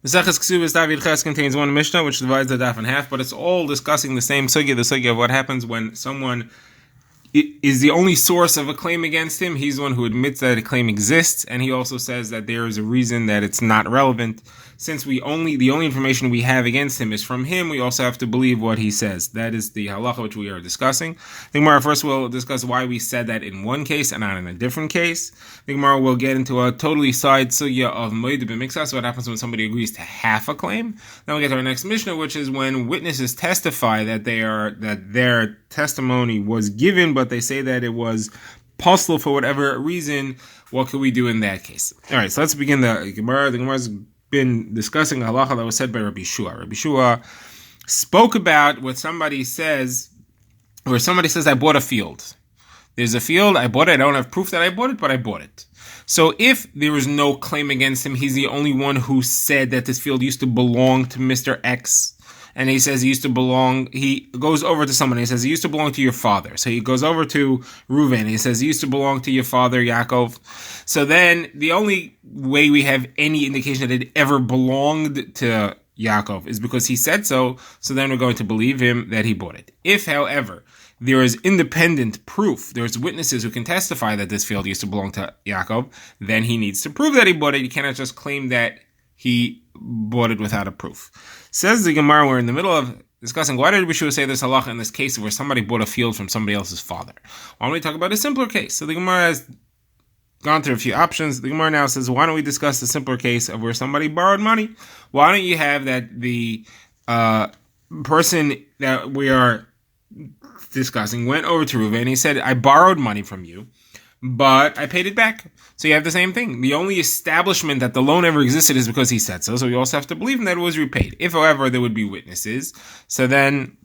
Mesechus Kesubos Daf contains one Mishnah which divides the daf in half, but it's all discussing the same sugya, the sugya of what happens when someone is the only source of a claim against him. He's the one who admits that a claim exists, and he also says that there is a reason that it's not relevant. Since the only information we have against him is from him, we also have to believe what he says. That is the halacha which we are discussing. The Gemara first will discuss why we said that in one case and not in a different case. The Gemara will get into a totally side sugya of moed b'mixas, what happens when somebody agrees to half a claim. Then we'll get to our next Mishnah, which is when witnesses testify that their testimony was given, but they say that it was possible for whatever reason. What could we do in that case? All right, so let's begin the Gemara. The Gemara's been discussing a halacha that was said by Rabbi Shua. Rabbi Shua spoke about what somebody says, where somebody says, I bought a field. There's a field, I bought it, I don't have proof that I bought it, but I bought it. So if there was no claim against him, he's the only one who said that this field used to belong to Mr. X, and he says he goes over to someone, and he says, it used to belong to your father. So he goes over to Reuven, and he says, it used to belong to your father, Yaakov. So then the only way we have any indication that it ever belonged to Yaakov is because he said so, so then we're going to believe him that he bought it. If, however, there is independent proof, there's witnesses who can testify that this field used to belong to Yaakov, then he needs to prove that he bought it. He cannot just claim that he bought it without a proof. Says the Gemara, we're in the middle of discussing why did Rishua say this halacha in this case where somebody bought a field from somebody else's father. Why don't we talk about a simpler case? So the Gemara has gone through a few options. The Gemara now says, why don't we discuss the simpler case of where somebody borrowed money? Why don't you have that the person that we are discussing went over to Reuven and he said, I borrowed money from you, but I paid it back. So you have the same thing. The only establishment that the loan ever existed is because he said so. So you also have to believe that it was repaid. If, however, there would be witnesses, so then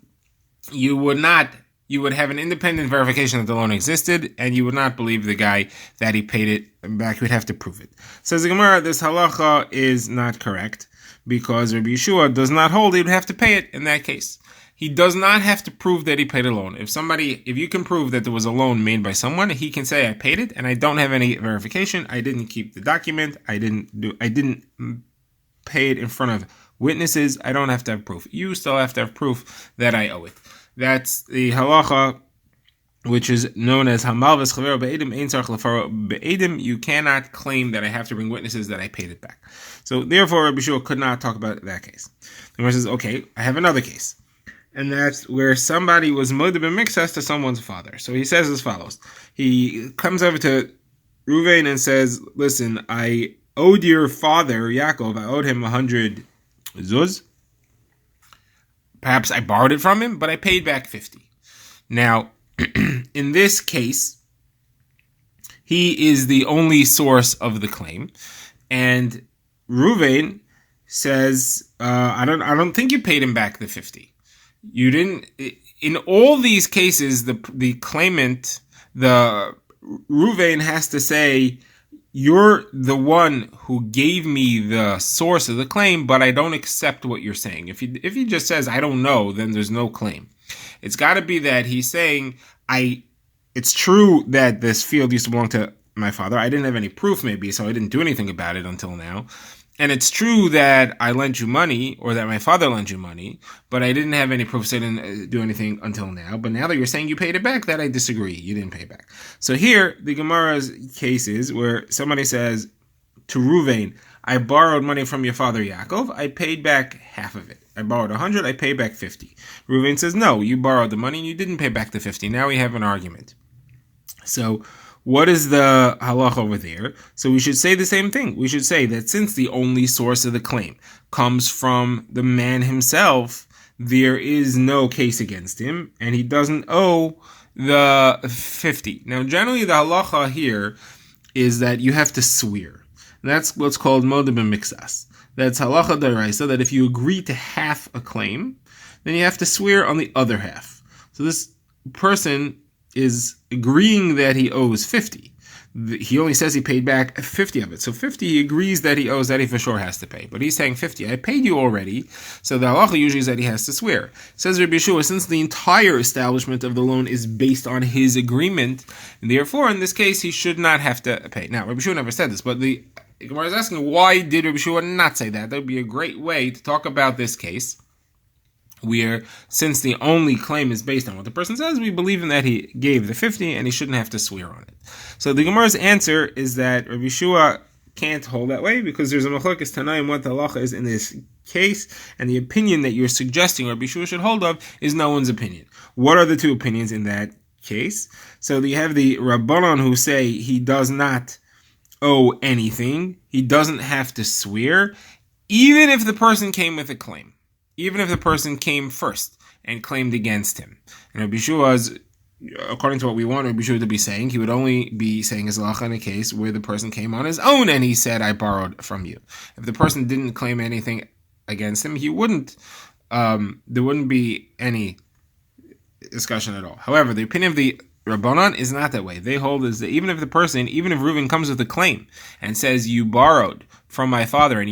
you would have an independent verification that the loan existed, and you would not believe the guy that he paid it back. You would have to prove it. Says the Gemara, this halacha is not correct because Rabbi Yeshua does not hold he would have to pay it in that case. He does not have to prove that he paid a loan. If you can prove that there was a loan made by someone, he can say, I paid it and I don't have any verification. I didn't keep the document. I didn't pay it in front of witnesses. I don't have to have proof. You still have to have proof that I owe it. That's the halacha, which is known as Hamalvas Chavero Be'edim Ein Tzarich Lefaro Be'edim. You cannot claim that I have to bring witnesses that I paid it back. So therefore, Rabbi Shua could not talk about that case. The Gemara says, okay, I have another case. And that's where somebody was moed b'mixas to someone's father. So he says as follows. He comes over to Reuven and says, listen, I owed your father, Yaakov, I owed him 100 zuz. Perhaps I borrowed it from him, but I paid back 50. Now, in this case, he is the only source of the claim. And Reuven says, I don't think you paid him back the 50. You didn't. In all these cases, the claimant, the Reuven has to say, you're the one who gave me the source of the claim, but I don't accept what you're saying. If he just says, I don't know, then there's no claim. It's got to be that he's saying, it's true that this field used to belong to my father. I didn't have any proof maybe, so I didn't do anything about it until now. And it's true that I lent you money, or that my father lent you money, but I didn't have any proof, so I didn't do anything until now. But now that you're saying you paid it back, that I disagree. You didn't pay it back. So here, the Gemara's case is where somebody says to Reuven, I borrowed money from your father Yaakov, I paid back half of it. I borrowed 100, I paid back 50. Reuven says, no, you borrowed the money and you didn't pay back the 50. Now we have an argument. So what is the halacha over there? So we should say the same thing. We should say that since the only source of the claim comes from the man himself, there is no case against him, and he doesn't owe the 50. Now, generally, the halacha here is that you have to swear. That's what's called moed b'mixas. That's halacha d'oraisa, that if you agree to half a claim, then you have to swear on the other half. So this person is agreeing that he owes 50. He only says he paid back 50 of it. So 50 he agrees that he owes, that he for sure has to pay. But he's saying 50, I paid you already. So the halacha usually is that he has to swear. Says Rabbi Yeshua, since the entire establishment of the loan is based on his agreement, and therefore in this case he should not have to pay. Now Rabbi Yeshua never said this, but the Gemara is asking, why did Rabbi Shua not say that? That would be a great way to talk about this case, where since the only claim is based on what the person says, we believe in that he gave the 50 and he shouldn't have to swear on it. So the Gemara's answer is that Rabbi Shua can't hold that way because there's a machlokes tanaim what the halacha is in this case, and the opinion that you're suggesting Rabbi Shua should hold of is no one's opinion. What are the two opinions in that case? So you have the Rabbanon who say he does not owe anything, he doesn't have to swear, even if the person came with a claim. Even if the person came first and claimed against him. And Rabbi Shua's, according to what we want Rabbi Shua to be saying, he would only be saying his halacha in a case where the person came on his own and he said, I borrowed from you. If the person didn't claim anything against him, he wouldn't, there wouldn't be any discussion at all. However, the opinion of the Rabbanan is not that way. They hold is that even if Reuven comes with a claim and says, you borrowed from my father, and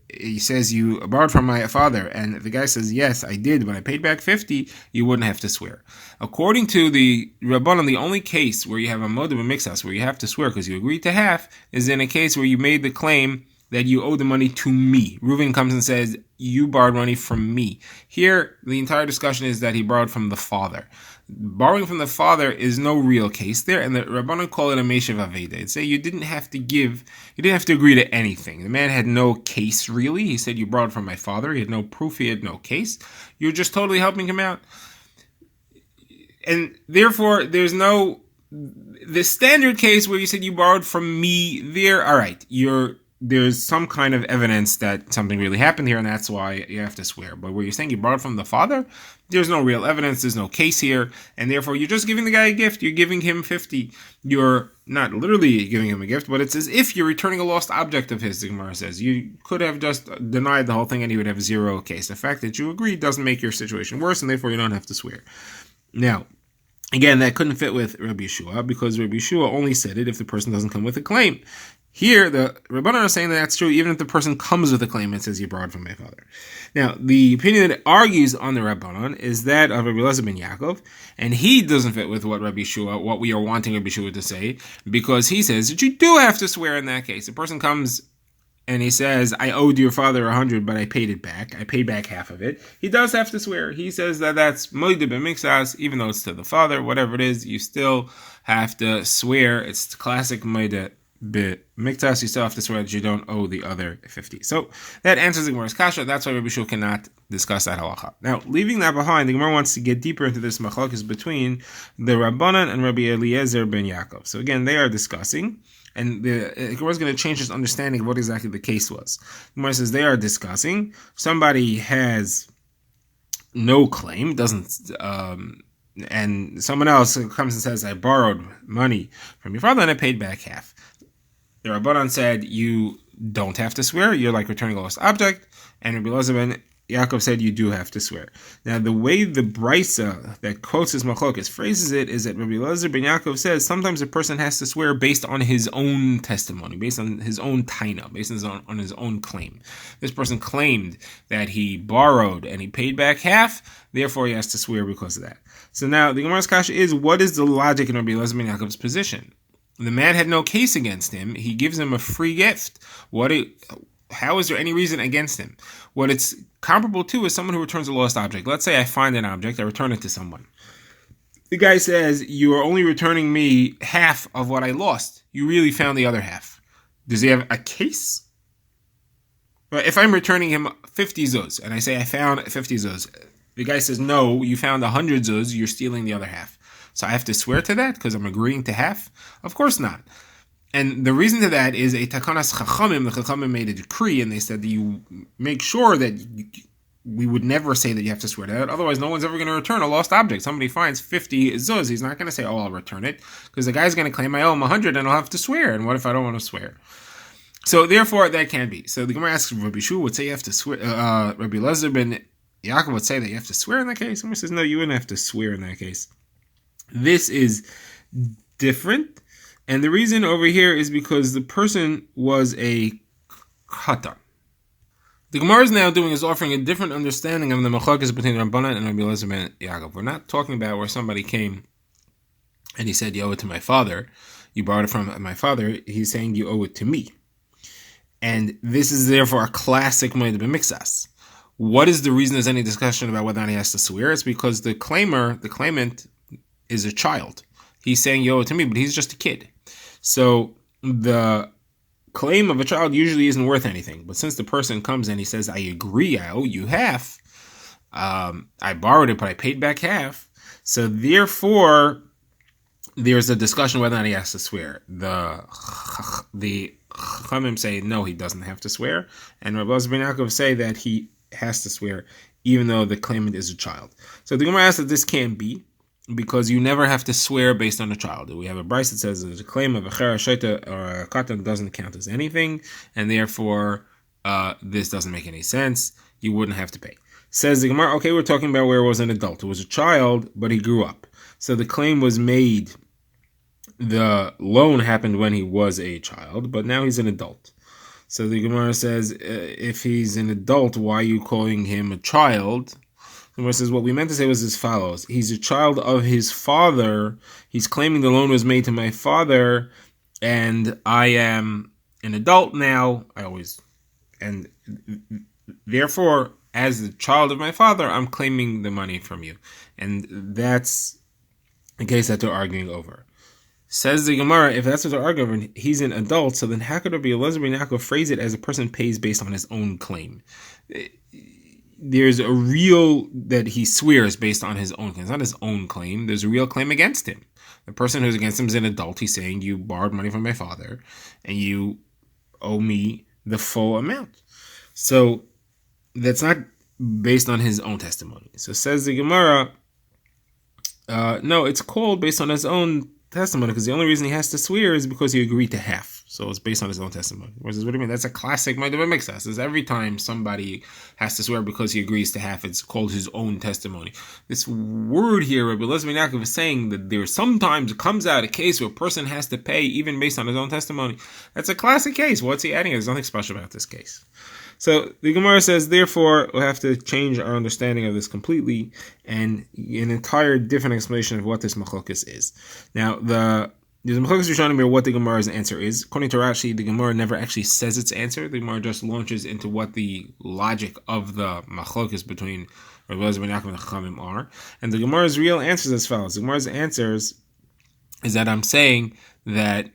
he says you borrowed from my father, and the guy says, yes, I did, but I paid back 50, you wouldn't have to swear. According to the Rabbanan, the only case where you have a modeh b'mixas, where you have to swear because you agreed to half, is in a case where you made the claim that you owe the money to me. Reuven comes and says, you borrowed money from me. Here, the entire discussion is that he borrowed from the father. Borrowing from the father is no real case there, and the Rabbanan call it a meshav aveda. They'd say you didn't have to agree to anything. The man had no case really. He said you borrowed from my father. He had no proof. He had no case. You're just totally helping him out, and therefore there's no the standard case where you said you borrowed from me. There, all right, there's some kind of evidence that something really happened here, and that's why you have to swear. But where you're saying you borrowed from the father, there's no real evidence, there's no case here, and therefore you're just giving the guy a gift. You're giving him 50. You're not literally giving him a gift, but it's as if you're returning a lost object of his, the Gemara says. You could have just denied the whole thing and he would have zero case. The fact that you agreed doesn't make your situation worse, and therefore you don't have to swear. Now, again, that couldn't fit with Rabbi Yeshua, because Rabbi Yeshua only said it if the person doesn't come with a claim. Here, the Rabbanan are saying that that's true even if the person comes with a claim and says, you borrowed from my father. Now, the opinion that argues on the Rabbanan is that of Rabbi Elazar ben Yaakov, and he doesn't fit with what what we are wanting Rabbi Yeshua to say, because he says that you do have to swear in that case. The person comes and he says, I owed your father 100, but I paid it back. I paid back half of it. He does have to swear. He says that that's modeh b'mixas, even though it's to the father, whatever it is, you still have to swear. It's classic modeh b'mixas. You still have to swear that you don't owe the other 50. So that answers the Gemara's kasha. That's why Rabbi Shua cannot discuss that halacha. Now, leaving that behind, the Gemara wants to get deeper into this machlokes between the Rabbanan and Rabbi Eliezer ben Yaakov. So again, they are discussing, and the Gemara is going to change his understanding of what exactly the case was. The Gemara says they are discussing. Somebody has no claim, doesn't, and someone else comes and says, I borrowed money from your father and I paid back half. The Rabbanan said, you don't have to swear, you're like returning a lost object, and Rabbi Elazar ben Yaakov said you do have to swear. Now, the way the Brisa that quotes this machlokes phrases it is that Rabbi Elazar ben Yaakov says sometimes a person has to swear based on his own testimony, based on his own taina, based on his own claim. This person claimed that he borrowed and he paid back half, therefore he has to swear because of that. So now the Gemara's kasha is, what is the logic in Rabbi Elazar ben Yaakov's position? The man had no case against him. He gives him a free gift. How is there any reason against him? What it's comparable to is someone who returns a lost object. Let's say I find an object, I return it to someone. The guy says, you are only returning me half of what I lost. You really found the other half. Does he have a case? But if I'm returning him 50 zuz, and I say I found 50 zuz, the guy says, no, you found 100 zuz, you're stealing the other half. So I have to swear to that because I'm agreeing to half? Of course not. And the reason to that is a takanas chachamim. The chachamim made a decree, and they said that you make sure that we would never say that you have to swear to that. Otherwise, no one's ever going to return a lost object. Somebody finds 50 zuz, he's not going to say, oh, I'll return it, because the guy's going to claim I owe him 100, and I'll have to swear. And what if I don't want to swear? So therefore, that can't be. So the Gemara asks, Rabbi Shua would say you have to swear. Rabbi Elazar ben Yaakov would say that you have to swear in that case. Gemara says, no, you wouldn't have to swear in that case. This is different, and the reason over here is because the person was a katan. The Gemara is now offering a different understanding of the machlokes between Rabbanan and Rabbi Elazar ben Yaakov. We're not talking about where somebody came and he said, you owe it to my father, you borrowed it from my father. He's saying you owe it to me. And this is therefore a classic moed b'mixas. What is the reason there's any discussion about whether or not he has to swear? It's because the claimant, is a child. He's saying, you owe it to me, but he's just a kid. So the claim of a child usually isn't worth anything. But since the person comes and he says, I agree, I owe you half, I borrowed it, but I paid back half. So therefore, there's a discussion whether or not he has to swear. The Chachamim say, no, he doesn't have to swear. And Rabbi Ben Yaakov say that he has to swear, even though the claimant is a child. So the Gemara asks that this can't be, because you never have to swear based on a child. We have a brayso that says that the claim of a chera shaita or a katan doesn't count as anything, and therefore this doesn't make any sense. You wouldn't have to pay. Says the Gemara, okay, we're talking about where it was an adult. It was a child, but he grew up. So the claim was made, the loan happened when he was a child, but now he's an adult. So the Gemara says, if he's an adult, why are you calling him a child? The Gemara says, what we meant to say was as follows. He's a child of his father. He's claiming the loan was made to my father, and I am an adult now. And therefore, as the child of my father, I'm claiming the money from you. And that's the case that they're arguing over. Says the Gemara, if that's what they're arguing over, he's an adult, so then how could Rabbi Elazar ben Yaakov phrase it as a person pays based on his own claim? There's a real that he swears based on his own claim. It's not his own claim. There's a real claim against him. The person who's against him is an adult. He's saying, you borrowed money from my father, and you owe me the full amount. So that's not based on his own testimony. So says the Gemara, no, it's called based on his own testimony, because the only reason he has to swear is because he agreed to half. So it's based on his own testimony. What do you mean? That's a classic moed b'mixas. Is every time somebody has to swear because he agrees to half, it's called his own testimony. This word here, Rabbi Elazar ben Yaakov is saying that there sometimes comes out a case where a person has to pay even based on his own testimony. That's a classic case. What's he adding? There's nothing special about this case. So the Gemara says, therefore, we'll have to change our understanding of this completely, and an entire different explanation of what this machlokes is. Now, there's a machlokes Rishonim here what the Gemara's answer is. According to Rashi, the Gemara never actually says its answer. The Gemara just launches into what the logic of the machlokes between Rabbi Elazar ben Yaakov and the Chachamim are. And the Gemara's real answer is as follows. The Gemara's answers is that I'm saying that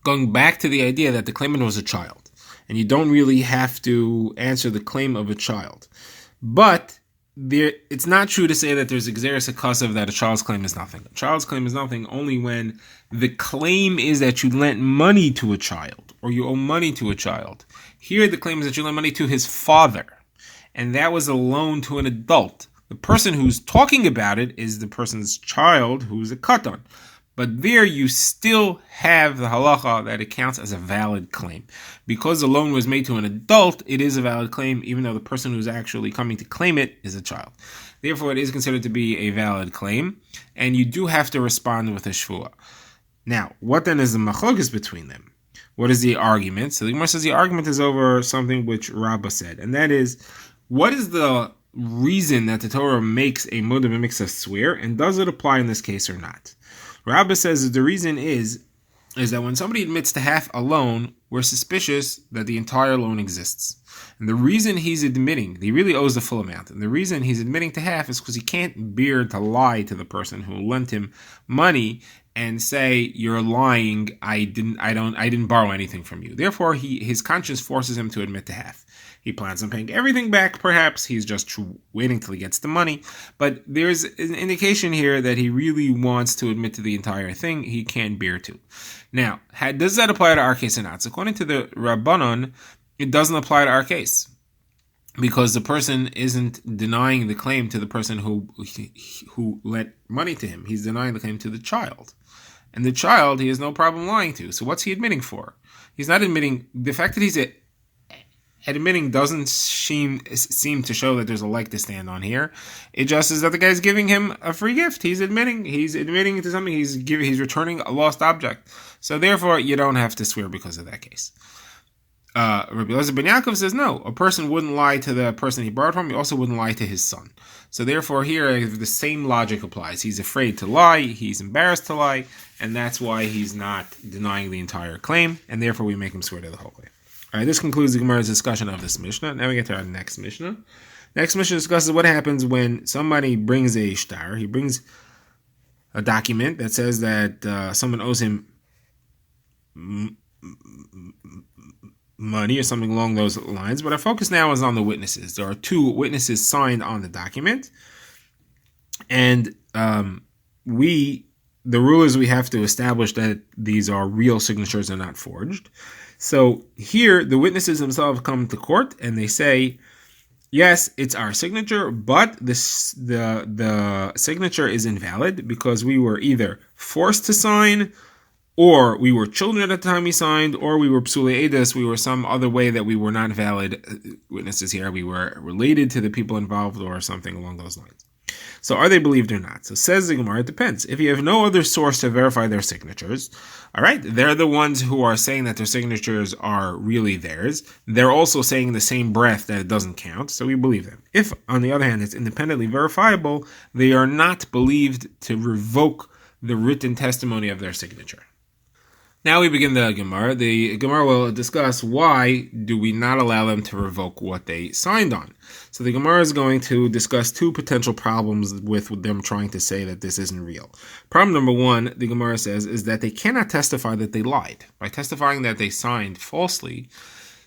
going back to the idea that the claimant was a child, and you don't really have to answer the claim of a child. But it's not true to say that there's exeris akasav that a child's claim is nothing. A child's claim is nothing only when the claim is that you lent money to a child, or you owe money to a child. Here the claim is that you lent money to his father, and that was a loan to an adult. The person who's talking about it is the person's child, who's a katan. But there you still have the halacha that it counts as a valid claim. Because the loan was made to an adult, it is a valid claim, even though the person who's actually coming to claim it is a child. Therefore, it is considered to be a valid claim, and you do have to respond with a shvuah. Now, what then is the machlokes between them? What is the argument? So the Gemara says the argument is over something which Rabbah said, and that is, what is the reason that the Torah makes a moed b'mixas swear, and does it apply in this case or not? Rabbah says that the reason is that when somebody admits to half a loan, we're suspicious that the entire loan exists. And the reason he's admitting, he really owes the full amount, and the reason he's admitting to half is because he can't bear to lie to the person who lent him money and say, you're lying, I didn't borrow anything from you. Therefore, his conscience forces him to admit to half. He plans on paying everything back, perhaps. He's just waiting till he gets the money. But there's an indication here that he really wants to admit to the entire thing. He can't bear to. Now, does that apply to our case or not? So according to the Rabbanon, it doesn't apply to our case, because the person isn't denying the claim to the person who lent money to him. He's denying the claim to the child. And the child, he has no problem lying to. So what's he admitting for? He's not admitting, the fact that he's admitting doesn't seem to show that there's a leg to stand on here. It just is that the guy's giving him a free gift. He's admitting to something. He's returning a lost object. So therefore, you don't have to swear because of that case. Rabbi Elazar ben Yaakov says no. A person wouldn't lie to the person he borrowed from. He also wouldn't lie to his son. So therefore, here the same logic applies. He's afraid to lie. He's embarrassed to lie, and that's why he's not denying the entire claim. And therefore, we make him swear to the whole claim. All right, this concludes the Gemara's discussion of this Mishnah. Now we get to our next Mishnah. Next Mishnah discusses what happens when somebody brings a shtar. He brings a document that says that someone owes him money or something along those lines. But our focus now is on the witnesses. There are two witnesses signed on the document. And the rule is we have to establish that these are real signatures and not forged. So here, the witnesses themselves come to court and they say, yes, it's our signature, but the signature is invalid because we were either forced to sign, or we were children at the time we signed, or we were psulei edus, we were some other way that we were not valid witnesses here. We were related to the people involved or something along those lines. So are they believed or not? So says the Gemara, it depends. If you have no other source to verify their signatures, all right, they're the ones who are saying that their signatures are really theirs. They're also saying in the same breath that it doesn't count, so we believe them. If, on the other hand, it's independently verifiable, they are not believed to revoke the written testimony of their signature. Now we begin the Gemara. The Gemara will discuss why do we not allow them to revoke what they signed on. So the Gemara is going to discuss two potential problems with them trying to say that this isn't real. Problem number one, the Gemara says, is that they cannot testify that they lied. By testifying that they signed falsely,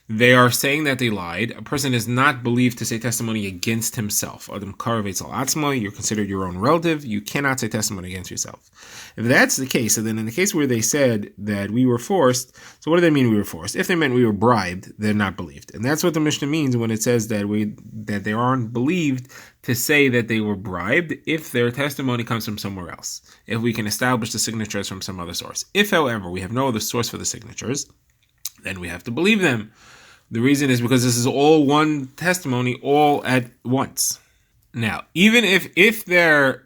they are saying that they lied. A person is not believed to say testimony against himself. You're considered your own relative. You cannot say testimony against yourself. If that's the case, so then in the case where they said that we were forced, so what do they mean we were forced? If they meant we were bribed, they're not believed. And that's what the Mishnah means when it says that they aren't believed to say that they were bribed if their testimony comes from somewhere else. If we can establish the signatures from some other source. If, however, we have no other source for the signatures, then we have to believe them. The reason is because this is all one testimony all at once. Now, even if their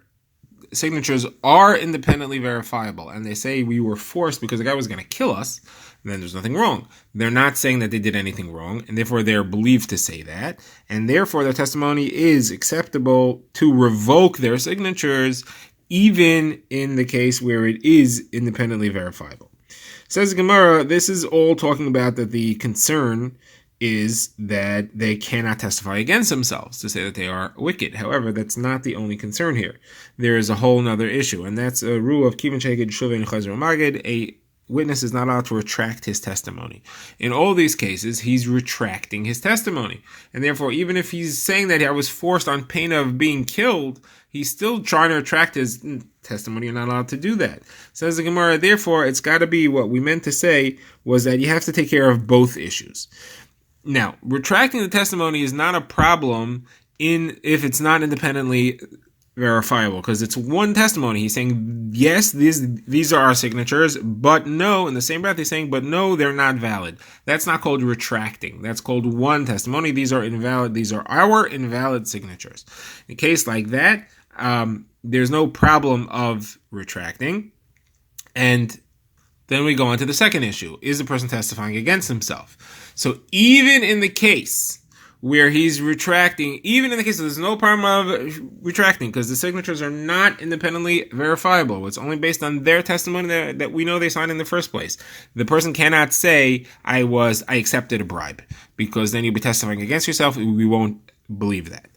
signatures are independently verifiable and they say we were forced because the guy was going to kill us, then there's nothing wrong. They're not saying that they did anything wrong, and therefore they're believed to say that, and therefore their testimony is acceptable to revoke their signatures even in the case where it is independently verifiable. Says Gemara, this is all talking about that the concern is that they cannot testify against themselves to say that they are wicked. However, that's not the only concern here. There is a whole other issue, and that's a rule of Kivin Sheged, Shuvin, Chazer, Magid. A witness is not allowed to retract his testimony. In all these cases, he's retracting his testimony. And therefore, even if he's saying that I was forced on pain of being killed, he's still trying to retract his testimony. You're not allowed to do that. Says the Gemara, therefore, it's got to be what we meant to say was that you have to take care of both issues. Now, retracting the testimony is not a problem if it's not independently verifiable, because it's one testimony. He's saying, yes, these are our signatures, but no, in the same breath he's saying, but no, they're not valid. That's not called retracting. That's called one testimony. These are invalid. These are our invalid signatures. In a case like that, there's no problem of retracting. And then we go on to the second issue. Is the person testifying against himself? So even in the case where he's retracting, even in the case there's no problem of retracting because the signatures are not independently verifiable. It's only based on their testimony that we know they signed in the first place. The person cannot say, I accepted a bribe, because then you'll be testifying against yourself. We won't believe that.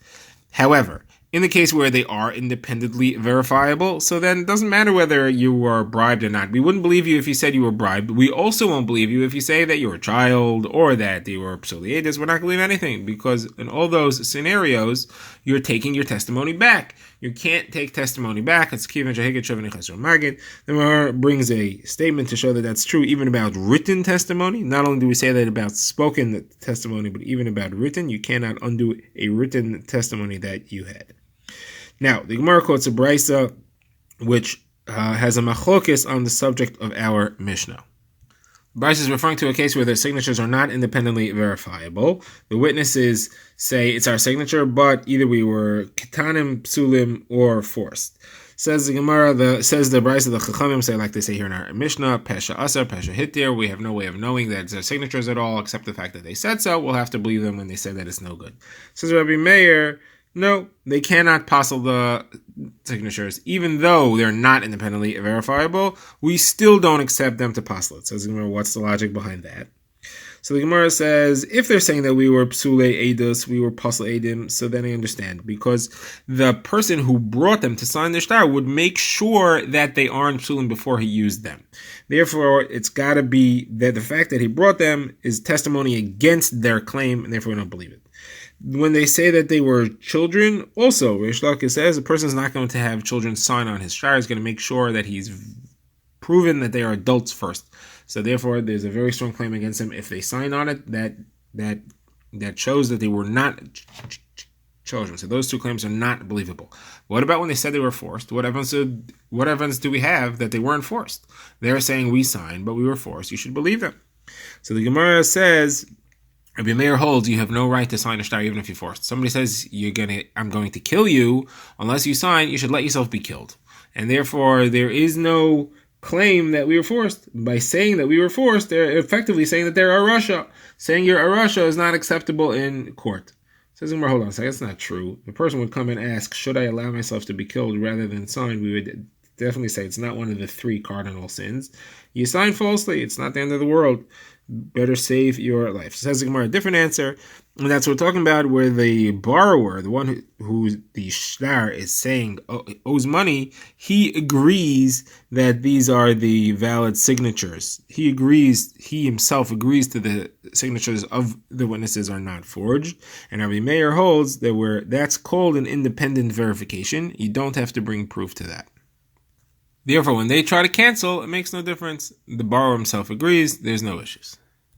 However, in the case where they are independently verifiable, so then it doesn't matter whether you were bribed or not. We wouldn't believe you if you said you were bribed. We also won't believe you if you say that you were a child or that you were psulei edus. We're not going to believe anything, because in all those scenarios, you're taking your testimony back. You can't take testimony back. It's Kivin Sheheged Shovin Chesron Magid. The Gemara brings a statement to show that that's true even about written testimony. Not only do we say that about spoken testimony, but even about written. You cannot undo a written testimony that you had. Now, the Gemara quotes a brisa which has a machlokes on the subject of our Mishnah. Brisa is referring to a case where their signatures are not independently verifiable. The witnesses say it's our signature, but either we were ketanim, psulim, or forced. Says the Gemara, says the Brisa, the Chachamim say, like they say here in our Mishnah, Pesha Asar, Pesha Hitir. We have no way of knowing that it's their signatures at all, except the fact that they said so. We'll have to believe them when they say that it's no good. Says Rabbi Meir, no, they cannot passel the signatures, even though they're not independently verifiable. We still don't accept them to passel it. Says, what's the logic behind that? So the Gemara says, if they're saying that we were psule edus, we were pasal edim, so then I understand, because the person who brought them to sign the shtar would make sure that they aren't psulim before he used them. Therefore, it's got to be that the fact that he brought them is testimony against their claim, and therefore we don't believe it. When they say that they were children, also, Rish Lakish says a person is not going to have children sign on his shtar. He's going to make sure that he's proven that they are adults first. So therefore, there's a very strong claim against them. If they sign on it, that shows that they were not children. So those two claims are not believable. What about when they said they were forced? What evidence do we have that they weren't forced? They're saying we signed, but we were forced. You should believe them. So the Gemara says, Rabbi Meir holds you have no right to sign a shtar even if you're forced. Somebody says I'm going to kill you unless you sign. You should let yourself be killed, and therefore there is no claim that we were forced. By saying that we were forced, they're effectively saying that they're Arasha. Saying you're Arasha is not acceptable in court. Says Gemara, hold on a second, that's not true. The person would come and ask, should I allow myself to be killed rather than sign? We would definitely say it's not one of the 3 cardinal sins. You sign falsely, it's not the end of the world. Better save your life. Says Gemara, a different answer, and that's what we're talking about, where the borrower, the one who the shtar is saying owes money, he agrees that these are the valid signatures. He himself agrees to the signatures of the witnesses are not forged, and Rabbi Meir holds that that's called an independent verification. You don't have to bring proof to that. Therefore, when they try to cancel, it makes no difference. The borrower himself agrees, there's no issues.